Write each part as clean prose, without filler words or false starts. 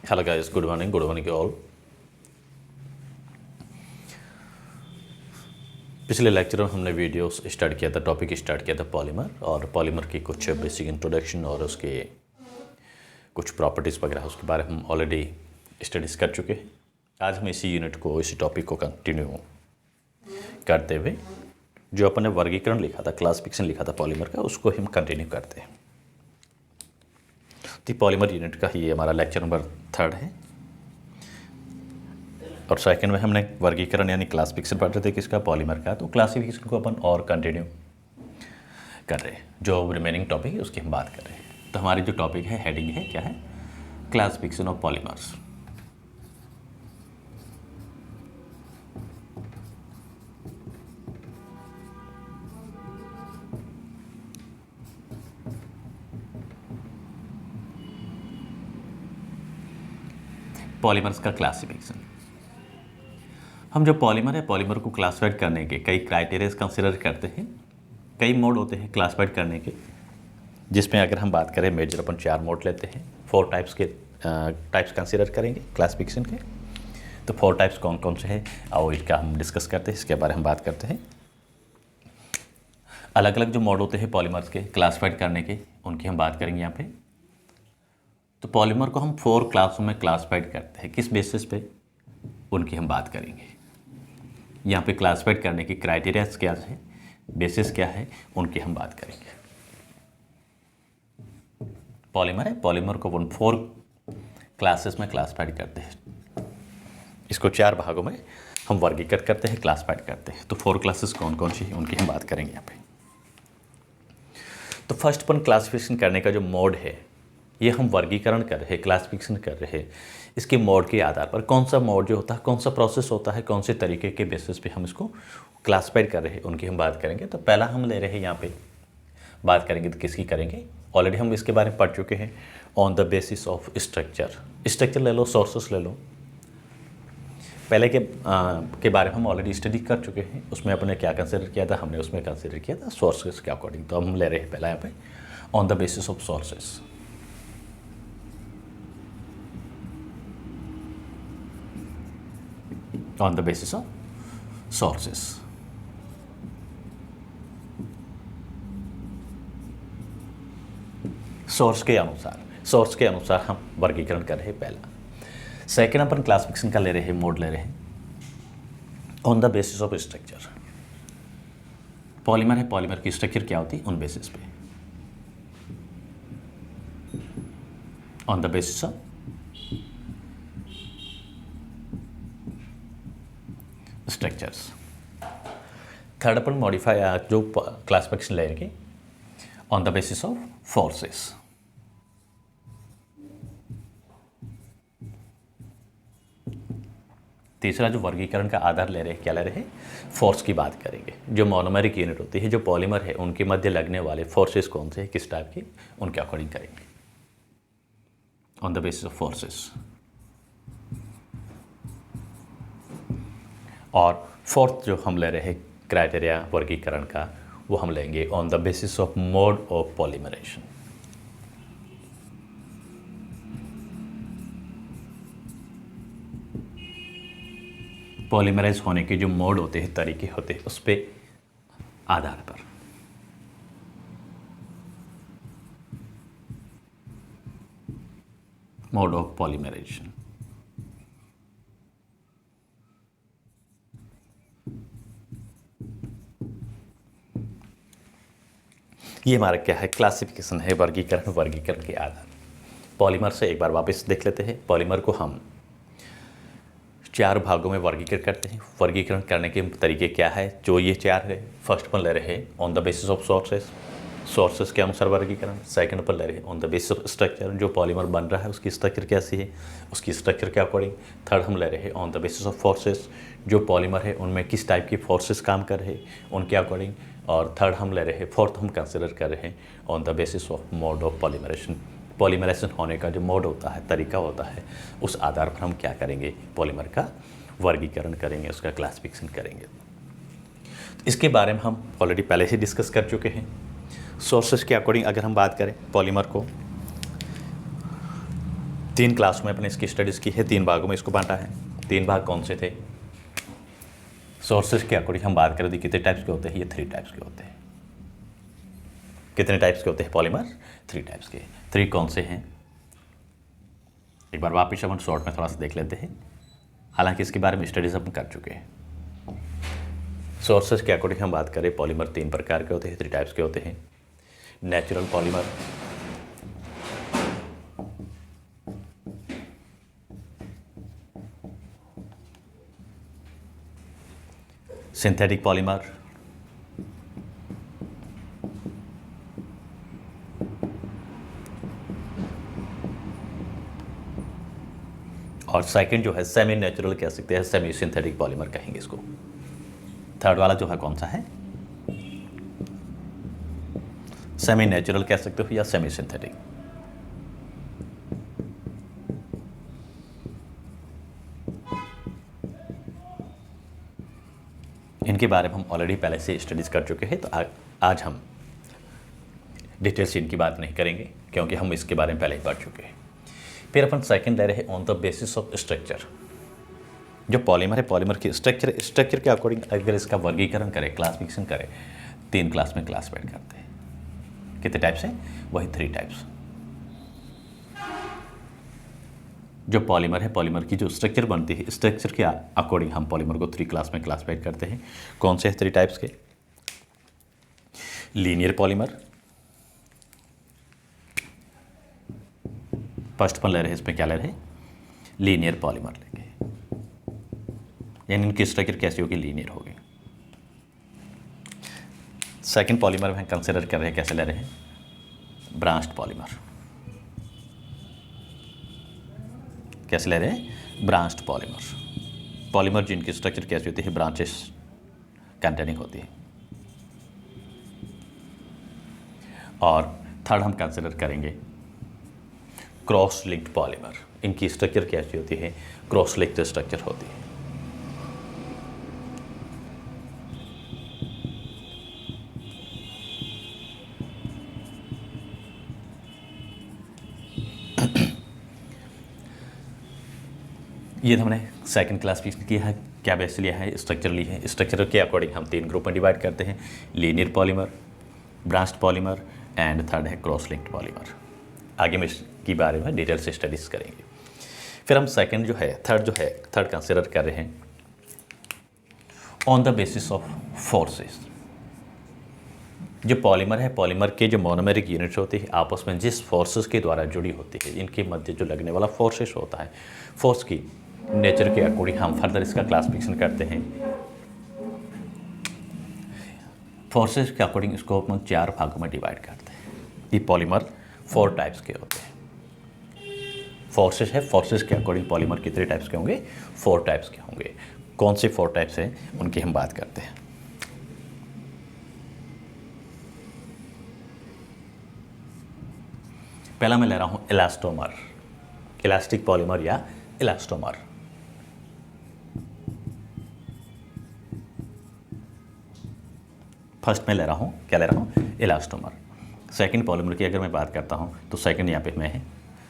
Hello guys, good morning all. पिछले lecture में हमने वीडियोस स्टार्ट किया था, टॉपिक स्टार्ट किया था पॉलीमर, और पॉलीमर की कुछ बेसिक इंट्रोडक्शन और उसके कुछ प्रॉपर्टीज़ वगैरह उसके बारे में हम ऑलरेडी स्टडीज़ कर चुके हैं। आज हम इसी यूनिट को, इसी टॉपिक को कंटिन्यू करते हुए जो अपन ने वर्गीकरण लिखा था, क्लासिफिकेशन लिखा था पॉलीमर का, उसको हम कंटिन्यू करते हैं। तो पॉलीमर यूनिट का ये हमारा लेक्चर नंबर 3 है, और सेकंड में हमने वर्गीकरण यानी क्लासिफिकेशन पढ़ रहे थे किसका, पॉलीमर का। तो क्लासिफिकेशन को अपन और कंटिन्यू कर रहे हैं, जो रिमेनिंग टॉपिक है उसकी हम बात कर रहे हैं। तो हमारी जो टॉपिक है, हेडिंग है, क्या है, क्लासिफिकेशन ऑफ पॉलीमर्स। पॉलीमर्स का क्लासिफिकेशन। हम जो पॉलीमर है, पॉलीमर को क्लासिफाइड करने के कई क्राइटेरियाज कंसिडर करते हैं। कई मोड होते हैं क्लासिफाइड करने के, जिसमें अगर हम बात करें मेजर अपन 4 मोड लेते हैं। 4 टाइप्स कंसिडर करेंगे क्लासिफिकेशन के। तो 4 टाइप्स कौन कौन से हैं और इसका हम डिस्कस करते हैं, इसके बारे में हम बात करते हैं। अलग अलग जो मोड होते हैं पॉलीमर्स के क्लासिफाइड करने के, उनकी हम बात करेंगे यहाँ पे। तो पॉलीमर को हम 4 क्लासों में क्लासिफाइड करते हैं। किस बेसिस पे, उनकी हम बात करेंगे। यहाँ पे क्लासिफाइड करने की क्राइटेरियाज क्या है, बेसिस क्या है, उनकी हम बात करेंगे। पॉलीमर है, पॉलीमर को अपन 4 क्लासेस में क्लासिफाइड करते हैं। इसको 4 भागों में हम वर्गीकृत करते हैं, क्लासिफाइड करते हैं। तो 4 क्लासेस कौन कौन सी है, उनकी हम बात करेंगे यहाँ पे। तो फर्स्ट अपन क्लासिफिकेशन करने का जो मोड है, ये हम वर्गीकरण कर रहे हैं, क्लासिफिकेशन कर रहे हैं। इसके मोड के आधार पर कौन सा मोड जो होता है, कौन सा प्रोसेस होता है, कौन से तरीके के बेसिस पे हम इसको क्लासिफाइड कर रहे हैं, उनकी हम बात करेंगे। तो पहला हम ले रहे हैं यहाँ पे, बात करेंगे तो किसकी करेंगे, ऑलरेडी हम इसके बारे में पढ़ चुके हैं। On the basis of structure ले लो, सोर्सेस ले लो। पहले के बारे में हम ऑलरेडी स्टडी कर चुके हैं। उसमें अपने क्या कंसिडर किया था, हमने उसमें कंसिडर किया था सोर्सेस के अकॉर्डिंग। तो हम ले रहे हैं पहला यहाँ पे on the basis of sources. On the basis of sources. Source के अनुसार हम वर्गीकरण कर रहे हैं पहला। सेकेंड अपन क्लासिफिकेशन का ले रहे हैं, मोड ले रहे हैं on the basis of structure. Polymer है, पॉलीमर की स्ट्रक्चर क्या होती है, उन बेसिस पे, on the basis of structures. Third upon modify जो क्लासिफिकेशन लेंगे on the basis of forces. तीसरा जो वर्गीकरण का आधार ले रहे हैं, क्या ले रहे हैं, फोर्स की बात करेंगे। जो मोनोमेरिक यूनिट होती है, जो पॉलीमर है, उनके मध्य लगने वाले फोर्सेस कौन से हैं, किस टाइप के, उनके अकॉर्डिंग करेंगे on the basis of forces. और फोर्थ जो हम ले रहे हैं क्राइटेरिया वर्गीकरण का, वो हम लेंगे on the basis of mode of polymerization. Polymerize होने के जो मोड होते हैं, तरीके होते हैं, उस पे आधार पर। Mode of polymerization. ये हमारा क्या है, क्लासिफिकेशन है, वर्गीकरण के आधार। पॉलीमर से एक बार वापस देख लेते हैं। पॉलीमर को हम 4 भागों में वर्गीकृत करते हैं। वर्गीकरण करने के तरीके क्या है, जो ये 4 है। फर्स्ट पर ले रहे हैं on the basis of sources के अनुसार वर्गीकरण। सेकंड पर ले रहे हैं on the basis of structure, जो पॉलीमर बन रहा है उसकी स्ट्रक्चर कैसी है, उसकी स्ट्रक्चर के अकॉर्डिंग। थर्ड हम ले रहे हैं on the basis of forces, जो पॉलीमर है उनमें किस टाइप की फोर्सेस काम कर रहे हैं, उनके अकॉर्डिंग। और थर्ड हम ले रहे हैं, फोर्थ हम कंसिडर कर रहे हैं on the basis of mode of polymerization. Polymerization होने का जो मोड होता है, तरीका होता है, उस आधार पर हम क्या करेंगे, पॉलीमर का वर्गीकरण करेंगे, उसका क्लासिफिकेशन करेंगे। इसके बारे में हम ऑलरेडी पहले से डिस्कस कर चुके हैं। सोर्सेस के अकॉर्डिंग अगर हम बात करें, पॉलीमर को 3 क्लास में अपने इसकी स्टडीज़ की है, 3 भागों में इसको बांटा है। 3 भाग कौन से थे? सोर्सेज के अकॉर्डिंग हम बात करें तो कितने टाइप्स के होते हैं? ये 3 टाइप्स के होते हैं। कितने टाइप्स के होते हैं पॉलीमर? 3 टाइप्स के। 3 कौन से हैं? एक बार वापिस हम शॉर्ट में थोड़ा सा देख लेते हैं, हालांकि इसके बारे में स्टडीज हम कर चुके हैं। सोर्सेज के अकॉर्डिंग हम बात करें, पॉलीमर 3 प्रकार के होते हैं, 3 टाइप्स के होते हैं। नेचुरल पॉलीमर, सिंथेटिक पॉलीमर, और सेकंड जो है सेमी नेचुरल कह सकते हैं, सेमी सिंथेटिक पॉलीमर कहेंगे इसको। थर्ड वाला जो है कौन सा है? सेमी नेचुरल कह सकते हो या सेमी सिंथेटिक। इनके बारे में हम ऑलरेडी पहले से स्टडीज कर चुके हैं, तो आज हम डिटेल से इनकी बात नहीं करेंगे क्योंकि हम इसके बारे में पहले ही पढ़ चुके हैं। फिर अपन सेकंड ले रहे हैं on the basis of structure. जो पॉलीमर है, पॉलीमर की स्ट्रक्चर के अकॉर्डिंग अगर इसका वर्गीकरण करें, क्लासिफिकेशन करें, 3 क्लास में क्लासिफाइड करते हैं। कितने टाइप्स हैं? वही 3 टाइप्स। जो पॉलीमर है, पॉलीमर की जो स्ट्रक्चर बनती है, स्ट्रक्चर के अकॉर्डिंग हम पॉलीमर को 3 क्लास में क्लासिफाइड करते हैं। कौन से 3 टाइप्स के? लीनियर पॉलीमर, फर्स्ट पर ले रहे हैं, इसमें क्या ले रहे हैं? लीनियर पॉलीमर लेंगे, यानी इनकी स्ट्रक्चर कैसी होगी? लीनियर होगी। सेकंड पॉलीमर में हम कंसिडर कर रहे हैं, कैसे ले रहे हैं? Branched polymer. कैसे ले रहे हैं? Branched polymer. पॉलीमर जिनकी स्ट्रक्चर कैसी होती है? ब्रांचेस कंटेनिंग होती है। और थर्ड हम कंसिडर करेंगे क्रॉस लिंक्ड पॉलीमर। इनकी स्ट्रक्चर कैसी होती है? क्रॉस लिंक्ड स्ट्रक्चर होती है। ये हमने सेकंड क्लासिफिकेशन किया है, क्या बेस लिया है? स्ट्रक्चर ली है। स्ट्रक्चर के अकॉर्डिंग हम 3 ग्रुप में डिवाइड करते हैं, linear polymer, branched polymer and third है क्रॉस लिंक्ड पॉलीमर। आगे में इसके बारे में डिटेल से स्टडीज करेंगे। फिर हम थर्ड कंसिडर कर रहे हैं on the basis of forces. जो पॉलीमर है, पॉलीमर के जो मोनोमेरिक यूनिट्स होती है, आपस में जिस फोर्सेस के द्वारा जुड़ी होती है, इनके मध्य जो लगने वाला फोर्सेस होता है, फोर्स की नेचर के अकॉर्डिंग हम फर्दर इसका क्लासिफिकेशन करते हैं। फोर्सेस के अकॉर्डिंग इसको हम 4 भागों में डिवाइड करते हैं। ये पॉलीमर 4 टाइप्स के होते हैं। फोर्सेस है, फोर्सेस के अकॉर्डिंग पॉलीमर कितने टाइप्स के होंगे? 4 टाइप्स के होंगे। कौन से 4 टाइप्स हैं उनकी हम बात करते हैं। पहला मैं ले रहा हूं इलास्टोमर, इलास्टिक पॉलीमर या इलास्टोमर। फर्स्ट में ले रहा हूं, क्या ले रहा हूं? इलास्टोमर। सेकंड पॉलीमर की अगर मैं बात करता हूं तो सेकंड यहाँ पे मैं है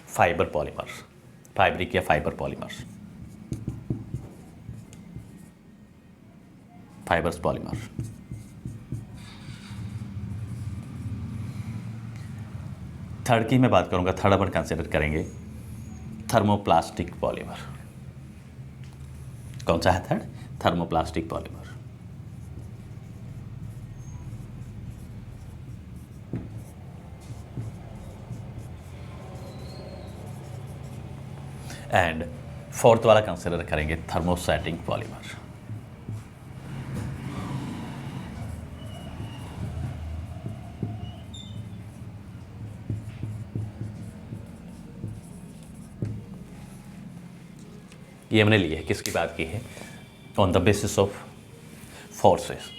फाइबर पॉलीमर्स, फाइब्रिक या fibre polymers, fibres polymer. Third की मैं बात करूंगा, थर्ड अपन कंसिडर करेंगे थर्मोप्लास्टिक पॉलीमर। कौन सा है third? Thermoplastic polymer. And fourth वाला कंसिडर करेंगे थर्मोस्टैटिक पॉलीमर। ये हमने लिए है, किसकी बात की है? On the basis of forces.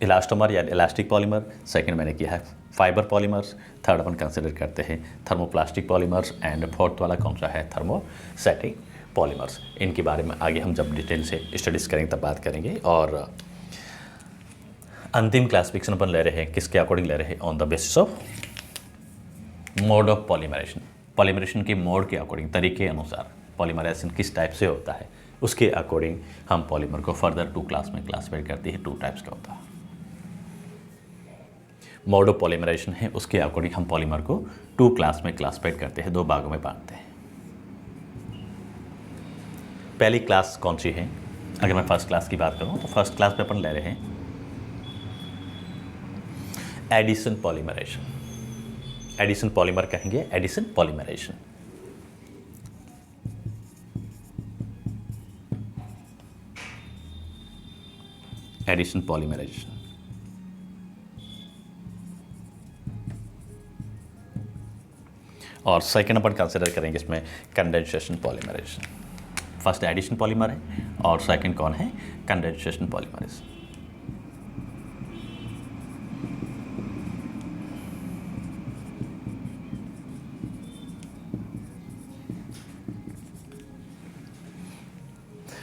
Elastomer या इलास्टिक पॉलीमर, सेकंड मैंने किया है फाइबर पॉलीमर्स, थर्ड अपन कंसिडर करते हैं थर्मोप्लास्टिक पॉलीमर्स एंड फोर्थ वाला कौन सा है? Thermostatic polymers. इनके बारे में आगे हम जब डिटेल से स्टडीज़ करेंगे तब बात करेंगे। और अंतिम क्लासिफिकेशन अपन ले रहे हैं, किसके अकॉर्डिंग ले रहे हैं? On the basis of mode of polymerization. Polymerization के मोड के अकॉर्डिंग, तरीके अनुसार पॉलीमराइजेशन किस टाइप से होता है उसके अकॉर्डिंग हम पॉलीमर को फर्दर 2 क्लास में क्लासिफाई करते हैं। 2 टाइप्स का होता है। मोड ऑफ पॉलीमराइजेशन है, उसके अकॉर्डिंग हम पॉलीमर को 2 क्लास में क्लासिफाई करते हैं, 2 भागों में बांटते हैं। पहली क्लास कौन सी है? अगर मैं फर्स्ट क्लास की बात करूं तो फर्स्ट क्लास में अपन ले रहे हैं एडिशन पॉलीमराइजेशन। एडिशन पॉलीमर कहेंगे, एडिशन पॉलीमराइजेशन। Addition polymerization. और सेकेंड अपन कंसिडर करेंगे इसमें condensation polymerization. First addition polymer है और सेकेंड कौन है? Condensation polymerization.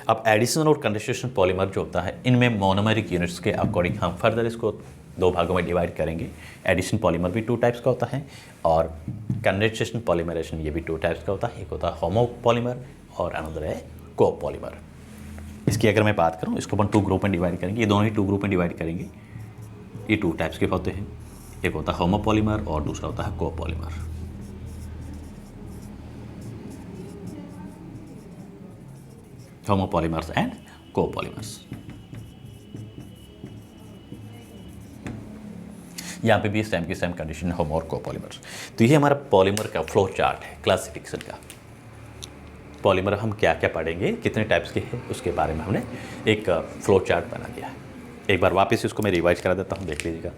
अब एडिशन और कंडेंसेशन पॉलीमर जो होता है, इनमें मोनोमेरिक यूनिट्स के अकॉर्डिंग हम फर्दर इसको 2 भागों में डिवाइड करेंगे। एडिशन पॉलीमर भी 2 टाइप्स का होता है और कंडेंसेशन पॉलीमराइजेशन ये भी 2 टाइप्स का होता है। एक होता है होमो पॉलीमर और अनदर है को पॉलीमर। इसकी अगर मैं बात करूँ, इसको अपन 2 ग्रुप में डिवाइड करेंगे। ये दोनों ही 2 ग्रुप में डिवाइड करेंगे। ये 2 टाइप्स के होते हैं, एक होता है होमो पॉलीमर और दूसरा होता है को पॉलीमर। homopolymers and copolymers। यहाँ पे भी सेम की सेम कंडीशन है, होमो और कोपॉलीमर्स। तो ये हमारा पॉलीमर का फ्लो चार्ट है क्लासिफिकेशन का। पॉलीमर हम क्या क्या पढ़ेंगे, कितने टाइप्स के हैं, उसके बारे में हमने एक फ्लो चार्ट बना दिया है। एक बार वापस इसको मैं रिवाइज करा देता हूँ, देख लीजिएगा।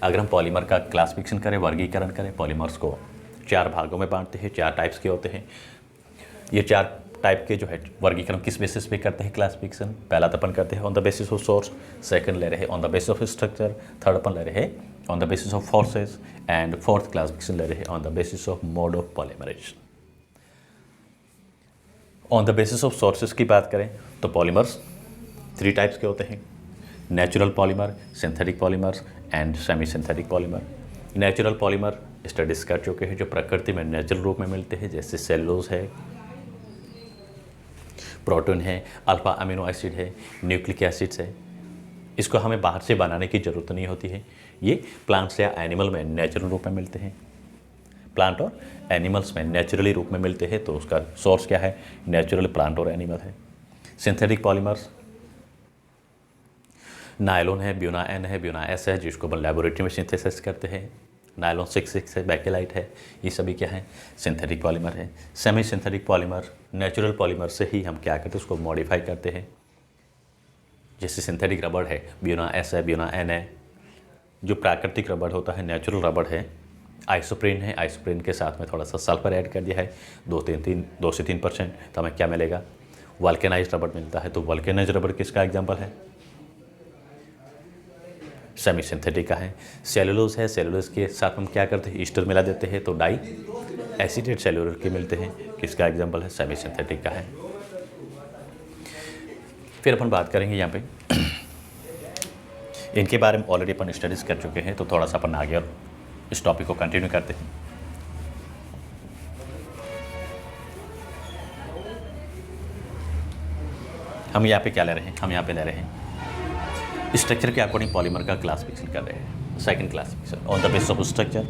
अगर हम पॉलीमर का क्लासिफिकेशन करें, वर्गीकरण करें, पॉलीमर्स को 4 भागों में बांटते हैं। 4 टाइप्स के होते हैं। ये 4 टाइप के जो है वर्गीकरण किस बेसिस पे करते हैं क्लासिफिकेशन? पहला तो अपन करते हैं on the basis of source, second ले रहे हैं on the basis of structure, third अपन ले रहे हैं on the basis of forces and fourth classification ले रहे हैं on the basis of mode of polymerization. On the basis of sources की बात करें तो पॉलीमर्स 3 टाइप्स के होते हैं, natural polymer, synthetic polymers and semi synthetic polymer. Natural polymer studies कर चुके हैं, जो प्रकृति में नेचुरल रूप में मिलते हैं, जैसे सेलुलोज है, प्रोटीन है, अल्फा अमीनो एसिड है, न्यूक्लिक एसिड्स है। इसको हमें बाहर से बनाने की ज़रूरत नहीं होती है। ये प्लांट्स या एनिमल में नेचुरल रूप में मिलते हैं। प्लांट और एनिमल्स में नेचुरली रूप में मिलते हैं, तो उसका सोर्स क्या है? नेचुरल प्लांट और एनिमल है। सिंथेटिक पॉलीमर्स नायलॉन है, ब्यूना एन है, ब्यूना एस है, जिसको अपन लेबोरेटरी में सिंथेसिस करते हैं। नायलॉन 6 है, बैकेलाइट है, ये सभी क्या है? सिंथेटिक पॉलीमर है। Semi synthetic polymer natural polymer से ही हम क्या करते हैं? उसको मॉडिफाई करते हैं। जैसे सिंथेटिक रबड़ है, ब्यूना एस है, ब्यूना एन है। जो प्राकृतिक रबड़ होता है, नेचुरल रबड़ है, आइसोप्रीन है, आइसोप्रीन के साथ में थोड़ा सा सल्फर ऐड कर दिया है 2 से 3%, तो हमें क्या मिलेगा? वल्केनाइज्ड रबड़ मिलता है। तो वल्केनाइज्ड रबड़ किसका एग्जाम्पल है? सेमी सिंथेटिक का है। सेलुलोज है, सेलुलोज के साथ हम क्या करते हैं? ईस्टर मिला देते हैं, तो डाई एसिडेट सेलुलर के मिलते हैं। किसका एग्जाम्पल है? सेमी सिंथेटिक का है। फिर अपन बात करेंगे यहाँ पे इनके बारे में ऑलरेडी अपन स्टडीज़ कर चुके हैं, तो थोड़ा सा अपन आगे और इस टॉपिक को कंटिन्यू करते हैं। हम यहाँ पे क्या ले रहे हैं? हम यहाँ पे ले रहे हैं स्ट्रक्चर के अकॉर्डिंग पॉलीमर का क्लासिफिकेशन कर रहे हैं। Second classification on the basis of structure.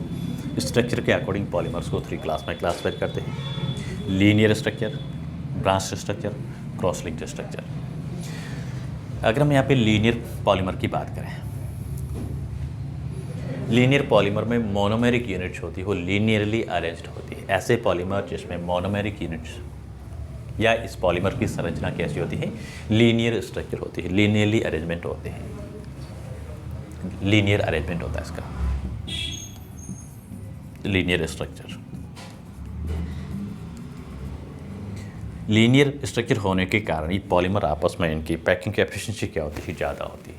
Structure के अकॉर्डिंग पॉलीमर्स को 3 क्लास में क्लासिफाई करते हैं। Linear structure, branch structure, cross linked structure. अगर हम यहाँ पे लीनियर पॉलीमर की बात करें, लीनियर पॉलीमर में मोनोमेरिक यूनिट्स होती है, वो लीनियरली अरेंज्ड होती है। ऐसे पॉलीमर जिसमें मोनोमेरिक यूनिट्स या इस पॉलीमर की संरचना कैसी होती है? लीनियर स्ट्रक्चर होती है, लीनियरली अरेंजमेंट होते हैं, लीनियर अरेंजमेंट होता है इसका, लीनियर स्ट्रक्चर। लीनियर स्ट्रक्चर होने के कारण ये पॉलीमर आपस में इनकी पैकिंग एफिशिएंसी क्या होती है? ज़्यादा होती है।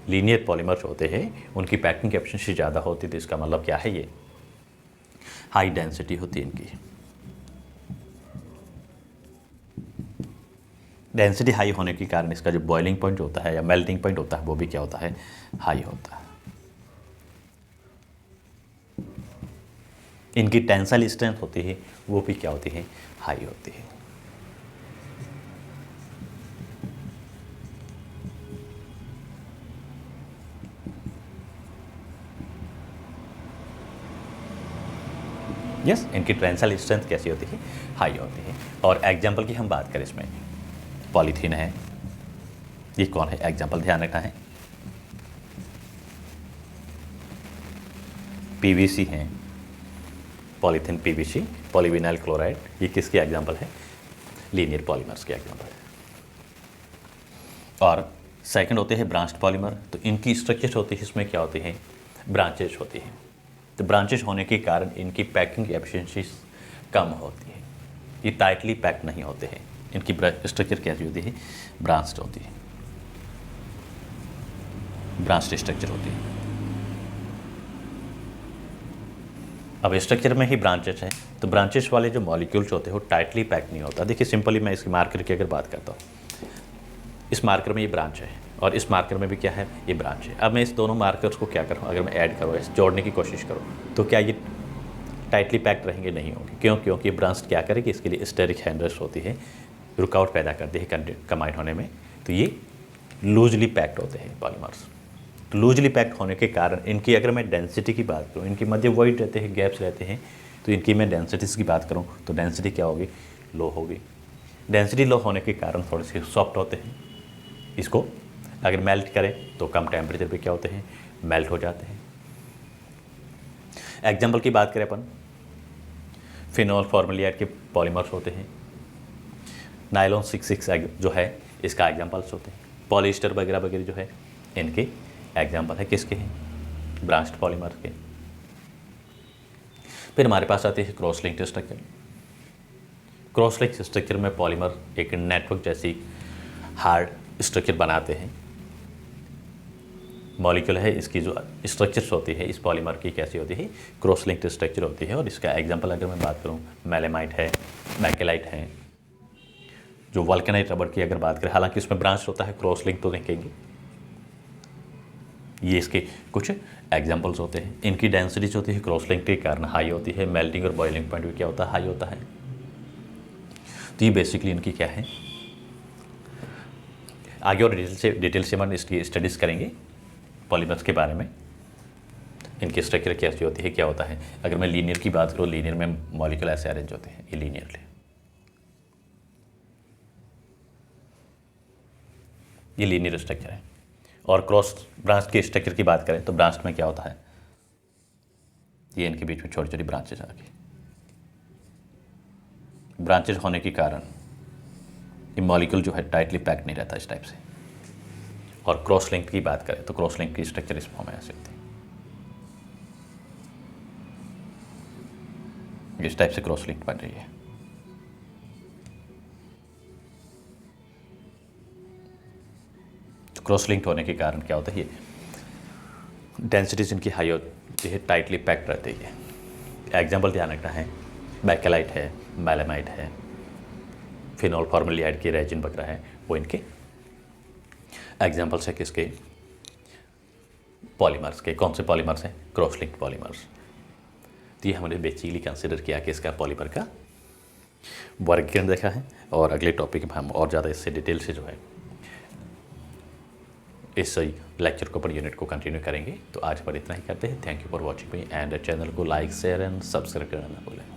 लीनियर पॉलीमर्स होते हैं, उनकी पैकिंग एफिशिएंसी ज़्यादा होती है, तो इसका मतलब क्या है? ये हाई डेंसिटी होती है इनकी। डेंसिटी हाई होने के कारण इसका जो बॉइलिंग पॉइंट होता है या मेल्टिंग पॉइंट होता है, वो भी क्या होता है? हाई होता है। इनकी टेंसाइल स्ट्रेंथ होती है वो भी क्या होती है, हाई होती है। यस, इनकी टेंसाइल स्ट्रेंथ कैसी होती है, हाई होती है। और एग्जाम्पल की हम बात करें इसमें, पॉलीथीन है, ये कौन है एग्जाम्पल, ध्यान रखना है। पीवीसी है, पॉलीथीन पीवीसी, पॉलीविनाइल क्लोराइड, ये किसके एग्जाम्पल है, लीनियर पॉलीमर्स के एग्जाम्पल है। और सेकंड होते हैं ब्रांच्ड पॉलीमर, तो इनकी स्ट्रक्चर होती है, इसमें क्या होती है, ब्रांचेज होती है। तो ब्रांचेज होने के कारण इनकी पैकिंग एफिशिएंसी कम होती है, ये टाइटली पैक नहीं होते हैं। इनकी स्ट्रक्चर कैसी होती है, ब्रांच्ड होती है, ब्रांच्ड स्ट्रक्चर होती है। अब स्ट्रक्चर में ही ब्रांचेस हैं, तो ब्रांचेस वाले जो मॉलिक्यूल्स होते हैं वो टाइटली पैक नहीं होता। देखिए सिंपली मैं इसके मार्कर की अगर बात करता हूँ, इस मार्कर में ये ब्रांच है और इस मार्कर में भी क्या है, ये ब्रांच है। अब मैं इस दोनों मार्कर्स को क्या करूँ, अगर मैं ऐड करूँ, इस जोड़ने की कोशिश करूँ, तो क्या ये टाइटली पैक्ड रहेंगे, नहीं होंगे। क्यों, क्योंकि ब्रांच क्या करेगी, इसके लिए स्टेरिक हैंडल्स होती है, रुकावट पैदा करती है कंबाइन होने में, तो ये लूजली पैक्ड होते हैं पॉलीमर्स। तो लूजली पैक्ड होने के कारण इनकी अगर मैं डेंसिटी की बात करूँ, इनके मध्य वॉइड रहते हैं, गैप्स रहते हैं, तो इनकी मैं डेंसिटीज़ की बात करूँ तो डेंसिटी क्या होगी, लो होगी। डेंसिटी लो होने के कारण थोड़े से सॉफ्ट होते हैं। इसको अगर मेल्ट करें तो कम टेम्परेचर पे क्या होते हैं, मेल्ट हो जाते हैं। एग्जाम्पल की बात करें अपन, फिनॉल फॉर्मलियाइड के पॉलीमर्स होते हैं, नायलॉन 6,6 जो है इसका एग्जाम्पल्स होते हैं, पॉलिएस्टर वगैरह वगैरह जो है इनके एग्जाम्पल है, किसके हैं, ब्रांच्ड पॉलीमर के। फिर हमारे पास आते हैं cross linked structure. Cross linked structure में पॉलीमर एक नेटवर्क जैसी हार्ड स्ट्रक्चर बनाते हैं। मॉलिक्यूल है, इसकी जो स्ट्रक्चर्स होती है इस पॉलीमर की कैसी होती है, क्रॉस लिंक्ड स्ट्रक्चर होती है। और इसका एग्जांपल अगर मैं बात करूं, मेलेमाइट है, बैकेलाइट है, जो वल्केनाइट रबर की अगर बात करें, हालांकि उसमें ब्रांच होता है, क्रॉस लिंक तो देखेंगे। ये इसके कुछ एग्जांपल्स होते हैं। इनकी डेंसिटीज होती है क्रॉस लिंक के कारण हाई होती है, मेल्टिंग और बॉइलिंग पॉइंट भी क्या होता है, हाई होता है। तो ये बेसिकली इनकी क्या है, आगे और डिटेल से हम इसकी स्टडीज़ करेंगे पॉलीमर्स के बारे में, इनकी स्ट्रक्चर कैसी होती है, क्या होता है। अगर मैं लीनियर की बात करूँ, लीनियर में मॉलिक्यूल ऐसे अरेंज होते हैं, ये लीनियरली, ये लीनियर स्ट्रक्चर है। और क्रॉस ब्रांच के स्ट्रक्चर की बात करें तो ब्रांच में क्या होता है, ये इनके बीच में छोटी छोटी ब्रांचेस आ गई। ब्रांचेस होने के कारण ये मॉलिक्यूल जो है टाइटली पैक्ड नहीं रहता इस टाइप से। और क्रॉस लिंक की बात करें तो क्रॉस लिंक की स्ट्रक्चर इस फॉर्म में ऐसे होती है, इस टाइप से क्रॉस लिंक बन रही है। तो क्रॉस लिंक होने के कारण क्या होता है, ये डेंसिटीज इनकी हाई होती है, टाइटली पैक्ड रहती है। एग्जाम्पल ध्यान रखना है, बैकेलाइट है, मेलेमाइट है, फिनॉल फॉर्मलियाइड की रेजिन वगैरह है, वो इनके एग्जाम्पल्स है किसके, पॉलीमर्स के। कौन से पॉलीमर्स हैं, क्रॉस लिंक्ड पॉलीमर्स। तो ये हमने बेसिकली कंसिडर किया कि इसका पॉलीमर का वर्गीकरण देखा है। और अगले टॉपिक में हम और ज़्यादा इससे डिटेल से जो है इस लेक्चर को पर यूनिट को कंटिन्यू करेंगे। तो आज पर इतना ही करते हैं। Thank you for watching me, and channel को लाइक शेयर एंड सब्सक्राइब करना ना भूलें।